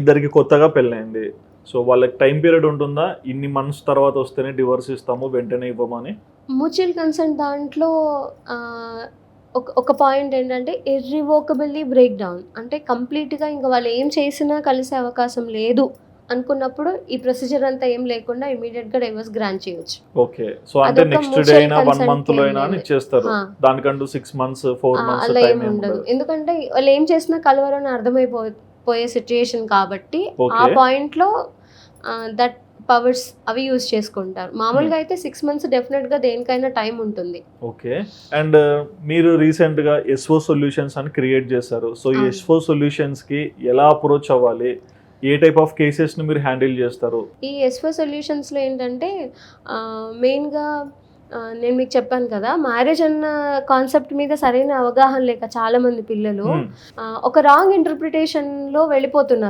ఇద్దరికి కొత్తగా పెళ్ళైంది. సో వాళ్ళకి టైం పీరియడ్ ఉంటుందా? ఇన్ని మంత్స్ తర్వాత వస్తేనే డివోర్స్ ఇస్తాము, వెంటనే ఇవ్వమని? మ్యూచువల్ కన్సెంట్ దాంట్లో ఒక పాయింట్ ఏంటంటే ఇర్రివోకబుల్లీ బ్రేక్ డౌన్. అంటే కంప్లీట్‌గా ఇంక వాళ్ళు ఏం చేసినా కలిసే అవకాశం లేదు అనుకున్నప్పుడు ఈ ప్రొసీజర్ అంతా ఏం లేకుండా ఇమ్మీడియేట్‌గా డైవోర్స్ గ్రాంట్ చేయొచ్చు. ఓకే. సో అంటే అదొక నెక్స్ట్ డే మ్యూచువల్ అయినా 1 కన్సెంట్ మంత్లో అయినా అని ఏం ఇచ్చేస్తారు. ఆ! దానికంటూ 6 మంత్స్, 4 మంత్స్ అలా టైం ఏమి ఏమి ఉండదు. ఉండదు. ఎందుకంటే వాళ్ళు ఏం చేసినా కలవరు అని పోయే సిట్యుయేషన్ కాబట్టి ఆ ఓకే. పాయింట్‌లో దట్ పవర్స్ అవి యూజ్ చేసుకుంటారు. హ్మ్. మామూలుగా అయితే 6 మంత్స్ డెఫినిట్‌గా దేనికైనా టైం ఉంటుంది. ఓకే. అండ్ మీరు రీసెంట్‌గా ఎస్ఓ సొల్యూషన్స్ అని క్రియేట్ చేశారు. సో ఈ అవును. ఎస్ఓ సొల్యూషన్స్‌కి ఎలా అప్రోచ్ అవ్వాలి? ఏ టైప్ ఆఫ్ కేసెస్‌ని మీరు హ్యాండిల్ చేస్తారు? ఈ ఎస్‌ఓ సొల్యూషన్స్‌లో ఏంటంటే మెయిన్‌గా నేను మీకు చెప్పాను కదా! మ్యారేజ్ అన్న కాన్సెప్ట్ మీద సరైన అవగాహన లేక చాలామంది పిల్లలు హ్మ్. ఒక రాంగ్ ఇంటర్ప్రిటేషన్‌లో వెళ్ళిపోతున్నారు.